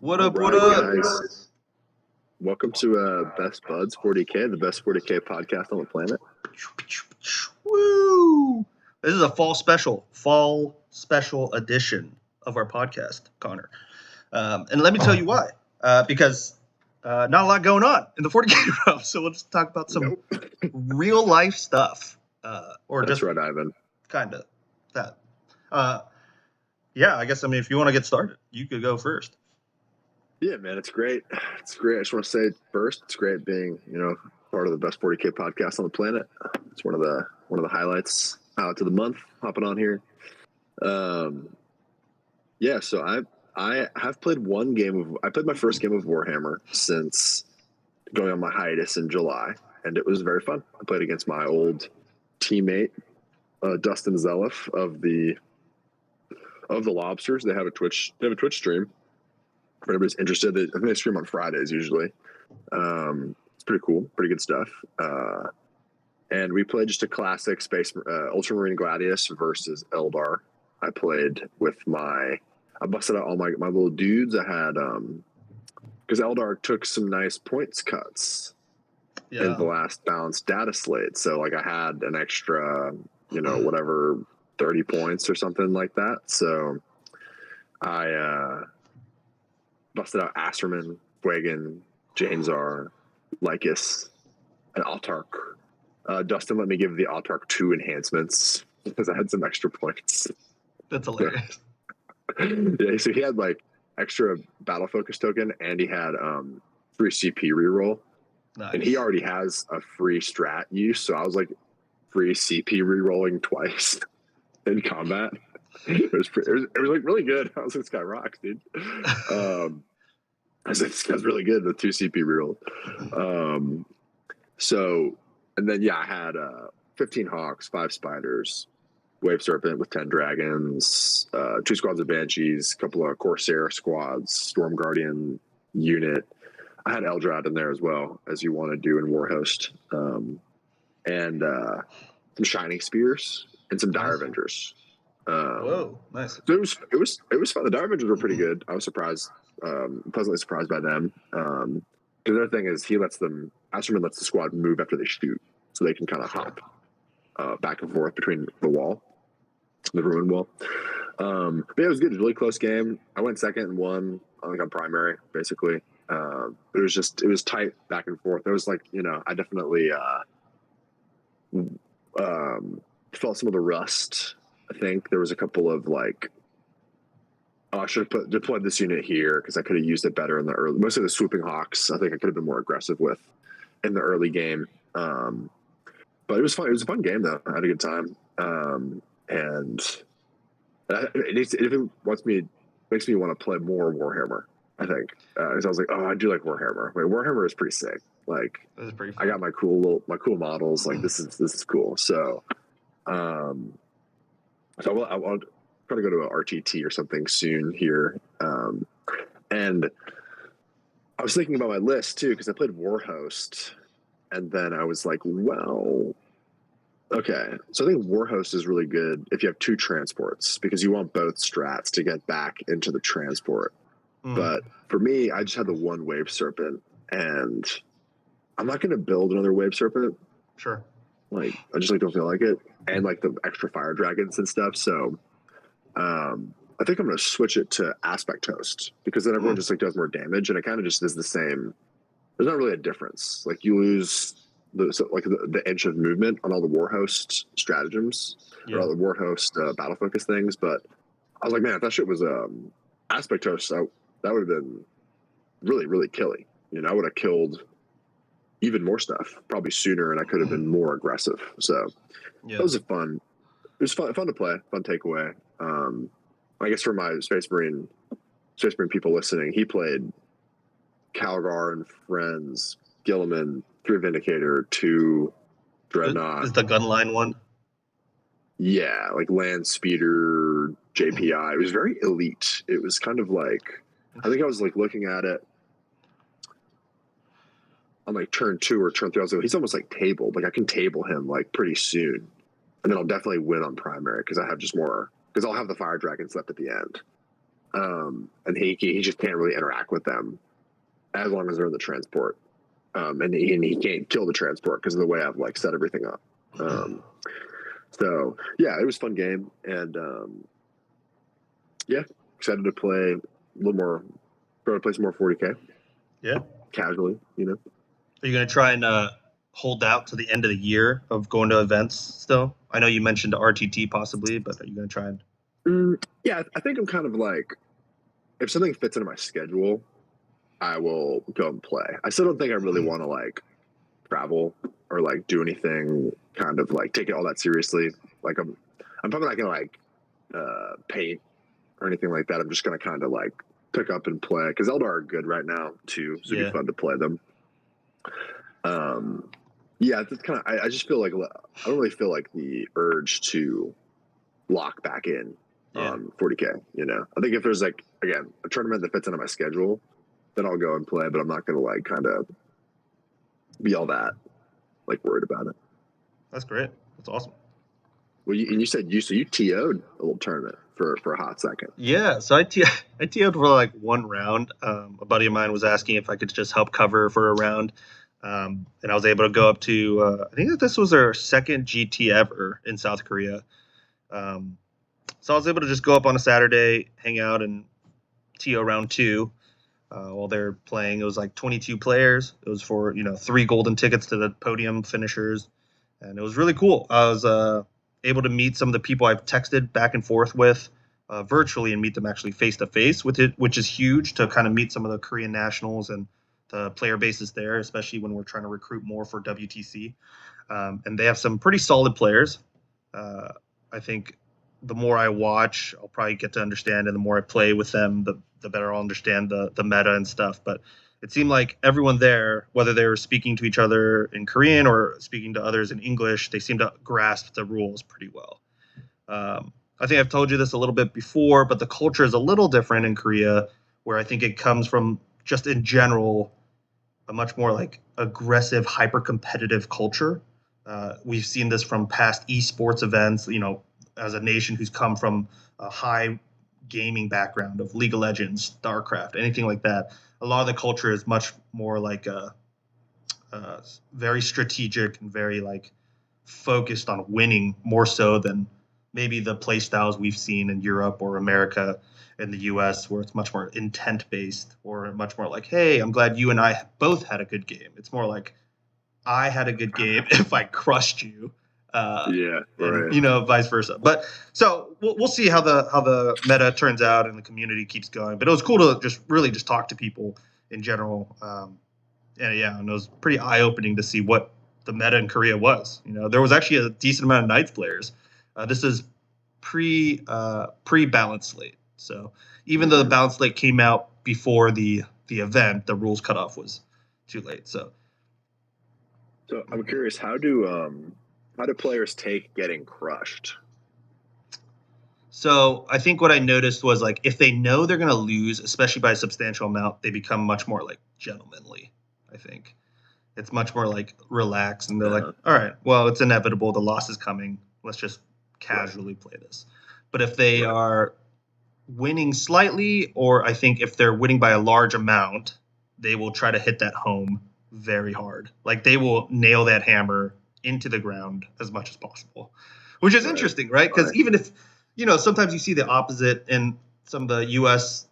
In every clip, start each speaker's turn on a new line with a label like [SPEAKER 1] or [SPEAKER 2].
[SPEAKER 1] What up, what up? Guys. Welcome to Best Buds 40K, the best 40K podcast on the planet.
[SPEAKER 2] Woo! This is a fall special edition of our podcast, Connor. And let me tell you why. Because not a lot going on in the 40K realm, so let's talk about some real life stuff.
[SPEAKER 1] That's right, Ivan.
[SPEAKER 2] Kind of that. Yeah, I guess, if you want to get started, you could go first.
[SPEAKER 1] Yeah, man, it's great. It's great. I just want to say first, it's great being, part of the best 40K podcast on the planet. It's one of the highlights out to the month, hopping on here. Yeah, so I have played I played my first game of Warhammer since going on my hiatus in July, and it was very fun. I played against my old teammate, Dustin Zelliff of the Lobsters. They have a Twitch stream. For anybody's interested, I think they stream on Fridays usually. It's pretty cool, pretty good stuff. And we played just a classic Space Ultramarine Gladius versus Eldar. I played with I busted out all my little dudes. I had because Eldar took some nice points cuts in the last balanced data slate. So I had an extra, whatever, 30 points or something like that. So I busted out Asserman, Fuegan, Janzar, Lycus, and Autark. Dustin let me give the Autark 2 enhancements because I had some extra points.
[SPEAKER 2] That's hilarious.
[SPEAKER 1] Yeah, so he had extra battle focus token, and he had free CP reroll. Nice. And he already has a free strat use, so I was free CP rerolling twice in combat. It was really good. I was like, this guy rocks, dude. I was like, this guy's really good with 2 CP reroll. So, and then I had 15 Hawks, 5 Spiders, Wave Serpent with 10 Dragons, 2 squads of Banshees, a couple of Corsair squads, Storm Guardian unit. I had Eldrad in there as well, as you want to do in Warhost, and some Shining Spears and some Dire Avengers.
[SPEAKER 2] Whoa, nice.
[SPEAKER 1] So it was fun. The Dire Avengers were pretty good. I was pleasantly surprised by them. Because the other thing is Asherman lets the squad move after they shoot, so they can kind of hop back and forth between the ruin wall. But yeah, it was good. It was a really close game. I went second and won on primary, basically. It was tight back and forth. It was I definitely felt some of the rust. I think there was a couple of I should have deployed this unit here because I could have used it better in the early. Mostly the Swooping Hawks, I think I could have been more aggressive with in the early game. But it was fun. It was a fun game though. I had a good time. And it makes me want to play more Warhammer. I think because I was like, I do like Warhammer. Warhammer is pretty sick.
[SPEAKER 2] That's pretty fun.
[SPEAKER 1] I got my cool models. This is cool. So, I'll try to go to an RTT or something soon here. And I was thinking about my list too, because I played Warhost, and then I was like, well, okay. So I think Warhost is really good if you have 2 transports, because you want both strats to get back into the transport. But for me, I just had the 1 Wave Serpent, and I'm not going to build another Wave Serpent.
[SPEAKER 2] Sure.
[SPEAKER 1] I just don't feel like it. And the extra fire dragons and stuff. So I think I'm going to switch it to Aspect Host, because then everyone just does more damage, and it kind of just is the same. There's not really a difference. You lose the inch of movement on all the Warhost stratagems, or all the Warhost battle focus things. But I was like, man, if that shit was Aspect Host, that would have been really, really killy. I would have killed even more stuff probably sooner, and I could have been more aggressive. So that was fun. It was fun to play, fun takeaway. I guess for my Space Marine people listening, he played Calgar and Friends, Gilliman, 3 Vindicator, 2 Dreadnought.
[SPEAKER 2] Is the gunline one?
[SPEAKER 1] Yeah, Land Speeder, JPI. It was very elite. It was kind of I think I was looking at it on turn 2 or turn 3. I was he's almost tabled. I can table him pretty soon, and then I'll definitely win on primary because I have just more. Because I'll have the fire dragons left at the end. and he just can't really interact with them as long as they're in the transport. And he can't kill the transport because of the way I've like set everything up. So yeah, it was a fun game, and yeah, excited to play a little more, try to play some more 40K.
[SPEAKER 2] Yeah,
[SPEAKER 1] casually, you know.
[SPEAKER 2] are you gonna try and hold out to the end of the year of going to events still? I know you mentioned RTT possibly, but are you gonna try and?
[SPEAKER 1] Yeah, I think I'm kind of like, if something fits into my schedule, I will go and play. I still don't think I really want to like travel or like do anything kind of like take it all that seriously. Like I'm probably not gonna like paint or anything like that. I'm just gonna kind of like pick up and play because Eldar are good right now too, so it'd be fun to play them. Yeah, it's kind of. I just feel like I don't really feel like the urge to lock back in on 40K. You know, I think if there's like again a tournament that fits into my schedule, then I'll go and play. But I'm not gonna like kind of be all that like worried about it.
[SPEAKER 2] That's great. That's awesome.
[SPEAKER 1] Well, you said you TO'd a little tournament for a hot second.
[SPEAKER 2] Yeah, so I TO'd for like one round. A buddy of mine was asking if I could just help cover for a round. And I was able to go up to, I think that this was our second GT ever in South Korea. So I was able to just go up on a Saturday, hang out, and TO round 2 while they're playing. It was like 22 players. It was for, 3 golden tickets to the podium finishers. And it was really cool. I was able to meet some of the people I've texted back and forth with virtually and meet them actually face-to-face with it, which is huge to kind of meet some of the Korean nationals and the player bases there, especially when we're trying to recruit more for WTC. And they have some pretty solid players. I think the more I watch, I'll probably get to understand, and the more I play with them, the better I'll understand the meta and stuff. But it seemed like everyone there, whether they were speaking to each other in Korean or speaking to others in English, they seemed to grasp the rules pretty well. I think I've told you this a little bit before, but the culture is a little different in Korea, where I think it comes from just in general a much more like aggressive, hyper-competitive culture. We've seen this from past esports events, as a nation who's come from a high gaming background of League of Legends, StarCraft, anything like that. A lot of the culture is much more like very strategic and very like focused on winning more so than maybe the play styles we've seen in Europe or America in the US, where it's much more intent based or much more like, hey, I'm glad you and I both had a good game. It's more like I had a good game if I crushed you. And, vice versa. But so we'll see how the meta turns out and the community keeps going. But it was cool to just talk to people in general. And it was pretty eye opening to see what the meta in Korea was. There was actually a decent amount of Knights players. This is pre balance slate. So even though the balance slate came out before the event, the rules cutoff was too late. So
[SPEAKER 1] I'm curious, how do players take getting crushed?
[SPEAKER 2] So I think what I noticed was like if they know they're going to lose, especially by a substantial amount, they become much more like gentlemanly. I think it's much more like relaxed, and they're like, all right, well, it's inevitable. The loss is coming. Let's just casually play this. But if they are winning slightly, or I think if they're winning by a large amount, they will try to hit that home very hard. Like they will nail that hammer into the ground as much as possible, which is interesting, right? Because even if, sometimes you see the opposite in some of the US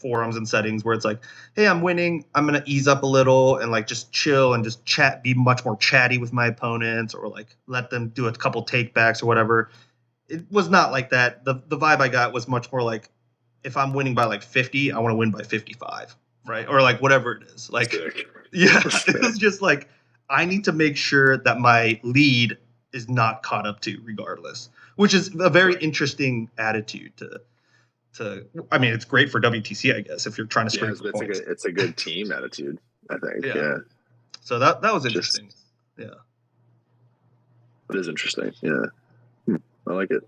[SPEAKER 2] forums and settings where it's like, hey, I'm winning, I'm going to ease up a little and like just chill and just chat, be much more chatty with my opponents, or like let them do a couple takebacks or whatever. It was not like that. The vibe I got was much more like, if I'm winning by like 50, I want to win by 55, right? Or like whatever it is. Like, it was just like, I need to make sure that my lead is not caught up to regardless, which is a very interesting attitude to. I mean, it's great for WTC, I guess, if you're trying to scrape points.
[SPEAKER 1] It's a good team attitude, I think. Yeah.
[SPEAKER 2] So that was interesting. Yeah.
[SPEAKER 1] It is interesting. Yeah. I like it.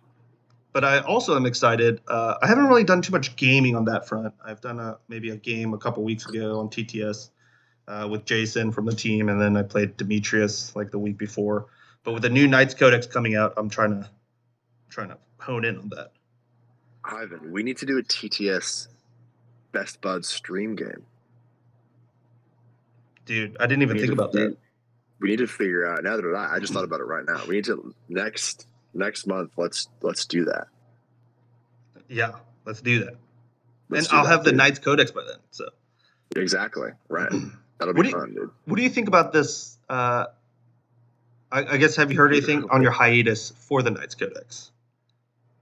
[SPEAKER 2] But I also am excited. I haven't really done too much gaming on that front. I've done maybe a game a couple weeks ago on TTS with Jason from the team, and then I played Demetrius like the week before. But with the new Knights Codex coming out, I'm trying to hone in on that.
[SPEAKER 1] Ivan, we need to do a TTS Best Buds stream game.
[SPEAKER 2] Dude, I didn't even think about that.
[SPEAKER 1] We need to figure out. Now that I just thought about it right now. We need to next month. Let's do that.
[SPEAKER 2] Yeah, let's do that. And I'll have the Knights Codex by then. So
[SPEAKER 1] exactly right. That'll be fun, dude.
[SPEAKER 2] What do you think about this? I guess, have you heard anything on your hiatus for the Knights Codex?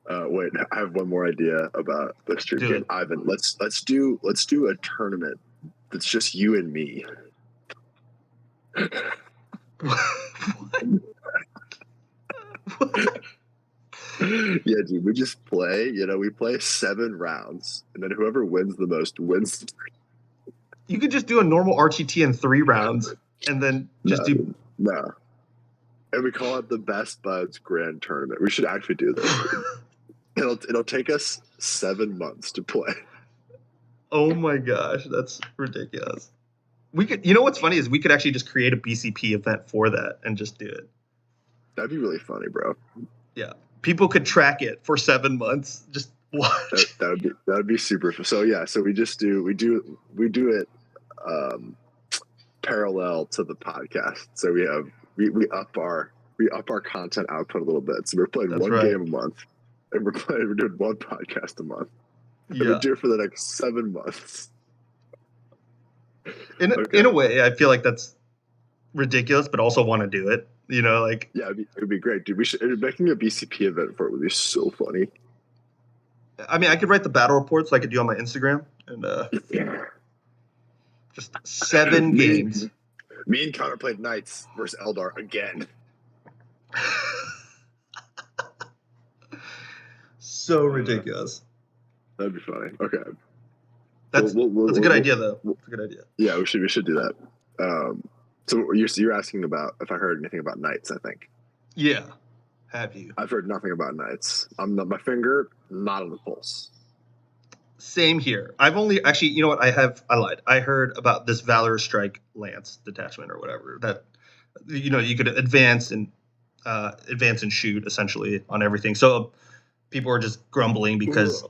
[SPEAKER 1] Wait, I have one more idea about the stream game. Ivan, let's do a tournament that's just you and me. What? Yeah, dude, we just play. We play 7 rounds, and then whoever wins the most wins.
[SPEAKER 2] You could just do a normal RTT in 3 rounds, and then just do.
[SPEAKER 1] No. And we call it the Best Buds Grand Tournament. We should actually do this. It'll take us 7 months to play.
[SPEAKER 2] Oh my gosh, that's ridiculous. We could. You know what's funny is we could actually just create a BCP event for that and just do it.
[SPEAKER 1] That'd be really funny, bro.
[SPEAKER 2] Yeah, people could track it for 7 months. Just watch.
[SPEAKER 1] That would be super fun. So yeah, so we do it parallel to the podcast. So we up our content output a little bit. So we're playing game a month, and we're doing 1 podcast a month. And we do it for the next 7 months.
[SPEAKER 2] In a way, I feel like that's ridiculous, but also want to do it. Yeah,
[SPEAKER 1] it'd be great, dude. Making a BCP event for it would be so funny.
[SPEAKER 2] I mean, I could write the battle reports like I do on my Instagram, and just 7 games.
[SPEAKER 1] Me and Conor played Knights versus Eldar again.
[SPEAKER 2] So ridiculous.
[SPEAKER 1] That'd be funny. Okay.
[SPEAKER 2] That's a good idea, though. That's a good idea.
[SPEAKER 1] Yeah, we should do that. So you're asking about if I heard anything about Knights, I think.
[SPEAKER 2] Yeah. Have you?
[SPEAKER 1] I've heard nothing about Knights. My finger not on the pulse.
[SPEAKER 2] Same here. I've only actually, you know what? I lied. I heard about this Valor Strike Lance detachment or whatever that you could advance and shoot essentially on everything. So people are just grumbling because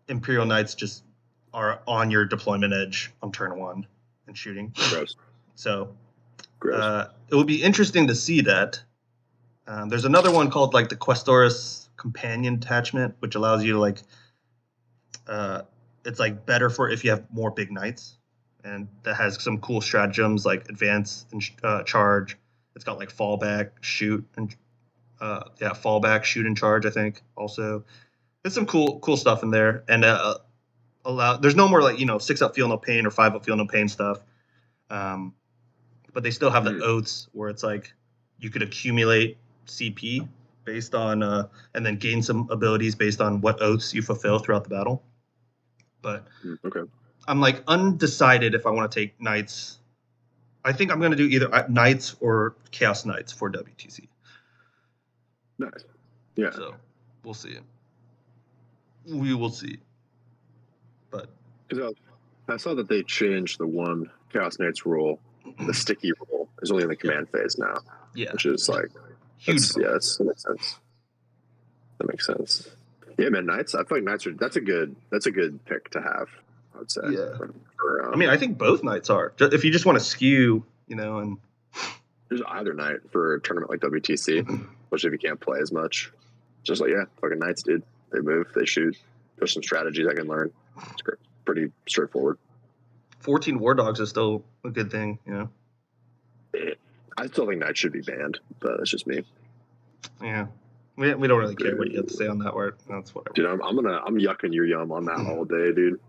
[SPEAKER 2] Imperial Knights just are on your deployment edge on turn 1 and shooting.
[SPEAKER 1] Gross.
[SPEAKER 2] So it would be interesting to see that. There's another one called like the Questoris Companion Detachment, which allows you to it's like better for if you have more big knights, and that has some cool stratagems like advance and charge. It's got like fallback, shoot, and fallback, shoot, and charge. I think also there's some cool stuff in there, and there's no more 6 up feel no pain or 5 up feel no pain stuff. But they still have the oaths where it's like you could accumulate CP based on and then gain some abilities based on what oaths you fulfill throughout the battle. But I'm undecided if I want to take Knights. I think I'm going to do either Knights or Chaos Knights for WTC.
[SPEAKER 1] Nice. Yeah.
[SPEAKER 2] So we'll see. We will see. But
[SPEAKER 1] I saw that they changed the one Chaos Knights rule. The sticky rule is only in the command phase now.
[SPEAKER 2] Yeah.
[SPEAKER 1] Which is huge. That makes sense. That makes sense. Yeah, man, Knights. I feel like Knights that's a good pick to have, I would say.
[SPEAKER 2] Yeah. I think both Knights are. If you just want to skew, and
[SPEAKER 1] there's either Knight for a tournament like WTC, especially if you can't play as much. Just fucking Knights, dude. They move, they shoot. There's some strategies I can learn. It's pretty straightforward.
[SPEAKER 2] 14 War Dogs is still a good thing,
[SPEAKER 1] I still think Knights should be banned, but that's just me.
[SPEAKER 2] Yeah. We don't really care what you have to say on that word. That's whatever.
[SPEAKER 1] Dude, I'm yucking your yum on that all day, dude.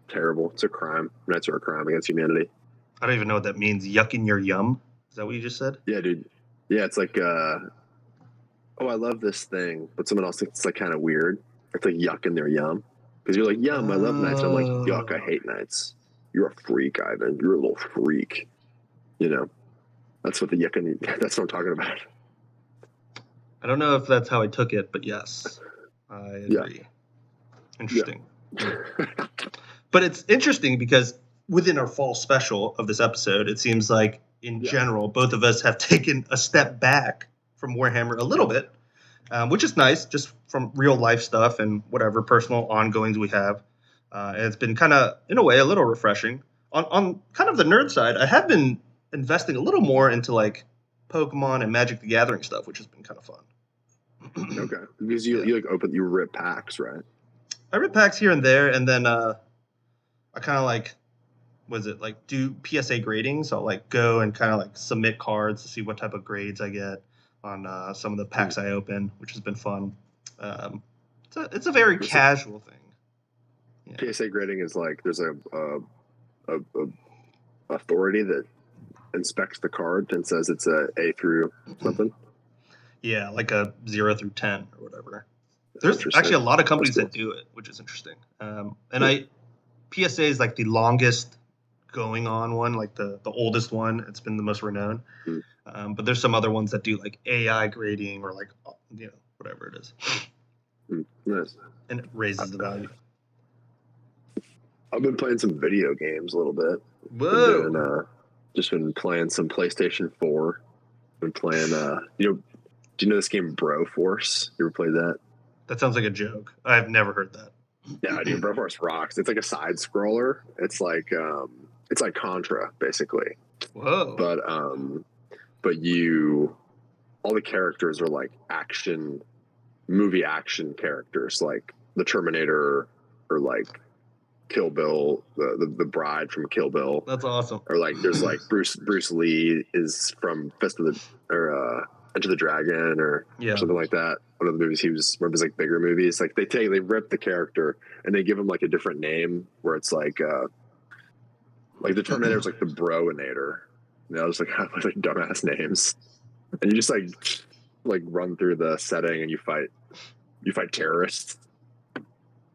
[SPEAKER 1] Terrible. It's a crime. Knights are a crime against humanity.
[SPEAKER 2] I don't even know what that means. Yucking your yum? Is that what you just said?
[SPEAKER 1] Yeah, dude. Yeah, it's like, I love this thing, but someone else thinks it's kind of weird. It's like yucking their yum. Because you're like, yum, I love Knights. I'm like, yuck, I hate Knights. You're a freak, Ivan. You're a little freak. That's what that's what I'm talking about.
[SPEAKER 2] I don't know if that's how I took it, but yes, I agree. Yeah. Interesting. Yeah. But it's interesting because within our fall special of this episode, it seems like in general, both of us have taken a step back from Warhammer a little bit. which is nice, just from real life stuff and whatever personal ongoings we have. And it's been kind of, in a way, a little refreshing. On kind of the nerd side, I have been investing a little more into like Pokemon and Magic the Gathering stuff, which has been kind of fun.
[SPEAKER 1] Okay, because you rip packs, right?
[SPEAKER 2] I rip packs here and there, and then I kind of like, do PSA grading. So I'll like go and kind of like submit cards to see what type of grades I get on some of the packs I open, which has been fun. It's a very casual thing.
[SPEAKER 1] Yeah. PSA grading is like there's a authority that inspects the card and says it's a through something.
[SPEAKER 2] Yeah, like a 0 through 10 or whatever. There's actually a lot of companies that do it, which is interesting. PSA is like the longest going on one, like the oldest one. It's been the most renowned. But there's some other ones that do like AI grading or like whatever it is.
[SPEAKER 1] Nice.
[SPEAKER 2] And it raises the value.
[SPEAKER 1] I've been playing some video games a little bit.
[SPEAKER 2] Whoa!
[SPEAKER 1] Just been playing some PlayStation 4. Been playing. Do you know this game Broforce? You ever played that?
[SPEAKER 2] That sounds like a joke. I've never heard that.
[SPEAKER 1] Yeah, dude, Broforce rocks. It's like a side scroller. It's like Contra, basically.
[SPEAKER 2] Whoa!
[SPEAKER 1] But all the characters are like movie action characters, like the Terminator or like Kill Bill, the bride from Kill Bill.
[SPEAKER 2] That's awesome.
[SPEAKER 1] Or like there's like Bruce Lee is from Enter the Dragon or something like that. One of the movies he was one of his like bigger movies. Like they rip the character and they give him like a different name where it's like the Terminator is like the Broinator. Just like have like dumbass names, and you just like run through the setting and you fight terrorists.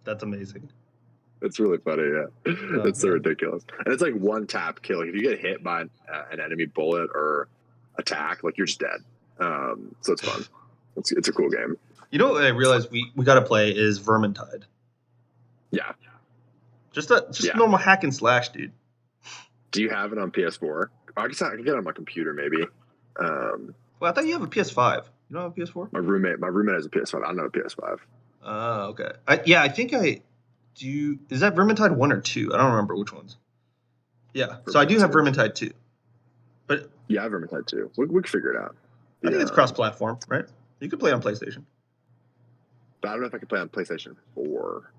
[SPEAKER 2] That's amazing.
[SPEAKER 1] It's really funny, yeah. It's so ridiculous, and it's like one tap kill. If you get hit by an enemy bullet or attack, like you're just dead. So it's fun. It's a cool game.
[SPEAKER 2] You know what I realized we got to play is Vermintide.
[SPEAKER 1] Yeah.
[SPEAKER 2] Just normal hack and slash, dude.
[SPEAKER 1] Do you have it on PS4? I guess I can get it on my computer, maybe.
[SPEAKER 2] Well, I thought you have a PS5. You don't have a PS4? My
[SPEAKER 1] roommate has a PS5. I don't have a PS5.
[SPEAKER 2] Oh, okay. I think I do. Is that Vermintide 1 or 2? I don't remember which ones. Yeah. So I do have Vermintide 2. But
[SPEAKER 1] yeah, I have Vermintide 2. We can figure it out.
[SPEAKER 2] I think it's cross-platform, right? You could play on PlayStation.
[SPEAKER 1] But I don't know if I can play on PlayStation 4.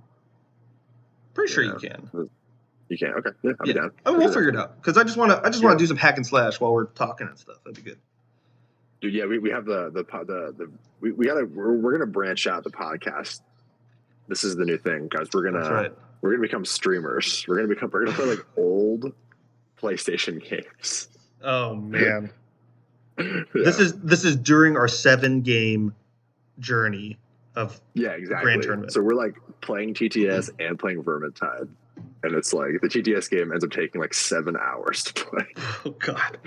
[SPEAKER 2] Pretty sure you can.
[SPEAKER 1] You can. Okay. Yeah, I'll be down.
[SPEAKER 2] I mean, we'll figure it out because I just want to do some hack and slash while we're talking and stuff. That'd be good.
[SPEAKER 1] Dude, yeah, we have we're gonna branch out the podcast. This is the new thing, guys. We're gonna become streamers. We're gonna play like old PlayStation games.
[SPEAKER 2] Oh man. Yeah. This is during our 7-game journey of Grand Tournament.
[SPEAKER 1] So we're like playing TTS and playing Vermintide. And it's like the TTS game ends up taking like 7 hours to play.
[SPEAKER 2] Oh God!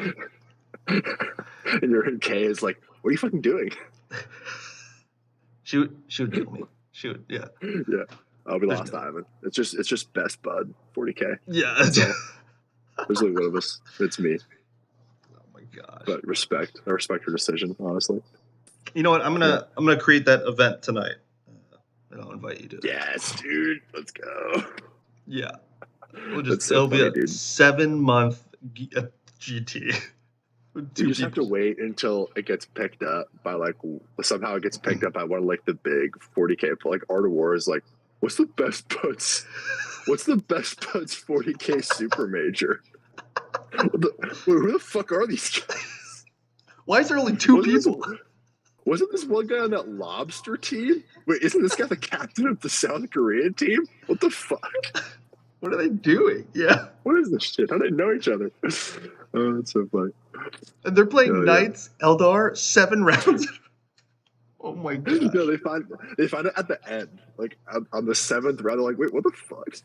[SPEAKER 1] And your K is like, "What are you fucking doing?"
[SPEAKER 2] She would kill me. She would, yeah.
[SPEAKER 1] Yeah, I'll be lost, Ivan. It's just best bud 40K.
[SPEAKER 2] Yeah,
[SPEAKER 1] there's only one of us. It's me.
[SPEAKER 2] Oh my gosh!
[SPEAKER 1] But I respect her decision, honestly.
[SPEAKER 2] You know what? I'm gonna create that event tonight, and I'll invite you to it.
[SPEAKER 1] Yes, dude. Let's go.
[SPEAKER 2] Yeah. It'll be a 7-month GT.
[SPEAKER 1] You just have to wait until it gets picked up by somehow it gets picked up by one of like the big 40K. Like Art of War is like, what's the best buds 40K super major? Who the fuck are these guys?
[SPEAKER 2] Why is there only 2 people?
[SPEAKER 1] Wasn't this one guy on that lobster team? Wait, isn't this guy the captain of the South Korean team? What the fuck?
[SPEAKER 2] What are they doing? Yeah.
[SPEAKER 1] What is this shit? How do they know each other? Oh, that's so funny.
[SPEAKER 2] And they're playing Knights, Eldar, 7 rounds. Oh my god.
[SPEAKER 1] No, they find it at the end. Like on the 7th round, they're like, wait, what the fuck?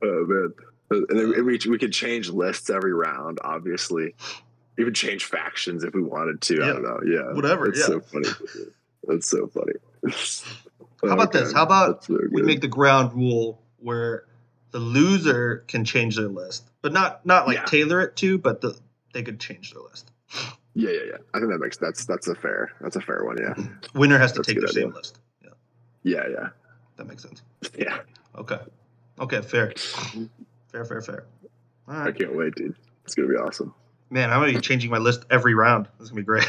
[SPEAKER 1] Oh man. And then we could change lists every round, obviously. Even change factions if we wanted to. I don't know. Yeah.
[SPEAKER 2] Whatever.
[SPEAKER 1] It's so funny. That's so funny.
[SPEAKER 2] How about this? How about we make the ground rule where the loser can change their list, but not tailor it to, but they could change their list.
[SPEAKER 1] Yeah. I think that's a fair one. Yeah.
[SPEAKER 2] Winner has to
[SPEAKER 1] That's a
[SPEAKER 2] take
[SPEAKER 1] good
[SPEAKER 2] their
[SPEAKER 1] idea.
[SPEAKER 2] same list. Yeah,
[SPEAKER 1] Yeah.
[SPEAKER 2] that makes sense.
[SPEAKER 1] Yeah.
[SPEAKER 2] Okay, fair. All
[SPEAKER 1] I
[SPEAKER 2] right.
[SPEAKER 1] can't wait, dude. It's gonna be awesome.
[SPEAKER 2] Man, I'm gonna be changing my list every round. This is gonna be great.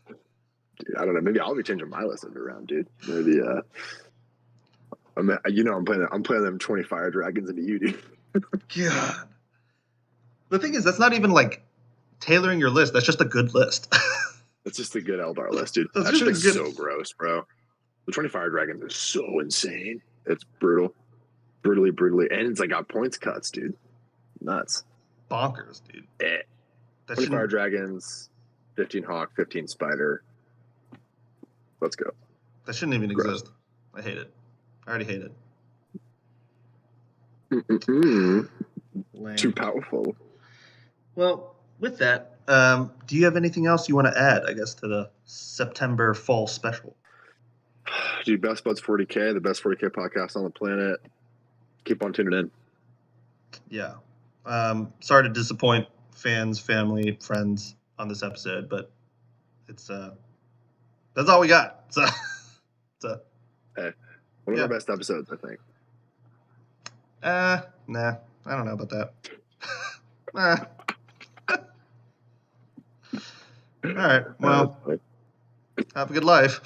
[SPEAKER 1] Dude, I don't know. Maybe I'll be changing my list every round, dude. Maybe I'm playing them 20 fire dragons into you, dude.
[SPEAKER 2] God. The thing is, that's not even like tailoring your list. That's just a good list.
[SPEAKER 1] That's just a good Eldar list, dude.
[SPEAKER 2] That's
[SPEAKER 1] That
[SPEAKER 2] just
[SPEAKER 1] shit
[SPEAKER 2] a
[SPEAKER 1] is
[SPEAKER 2] good-
[SPEAKER 1] so gross, bro. The 20 fire dragons are so insane. It's brutal. Brutally. And it's like got points cuts, dude. Nuts.
[SPEAKER 2] Bonkers, dude.
[SPEAKER 1] Eh.
[SPEAKER 2] That
[SPEAKER 1] 20 fire
[SPEAKER 2] shouldn't,
[SPEAKER 1] dragons, 15 hawk, 15 spider. Let's go.
[SPEAKER 2] that shouldn't even
[SPEAKER 1] Gross.
[SPEAKER 2] exist. I hate it. I already hate it. Lame.
[SPEAKER 1] Too powerful.
[SPEAKER 2] Well, with that, do you have anything else you want to add, I guess, to the September fall special?
[SPEAKER 1] Dude, Best Buds 40K, the best 40K podcast on the planet. Keep on tuning in.
[SPEAKER 2] Yeah. Sorry to disappoint fans, family, friends on this episode, but it's that's all we got. So
[SPEAKER 1] Hey, one of our best episodes, I think.
[SPEAKER 2] nah, I don't know about that. All right. Well, have a good life.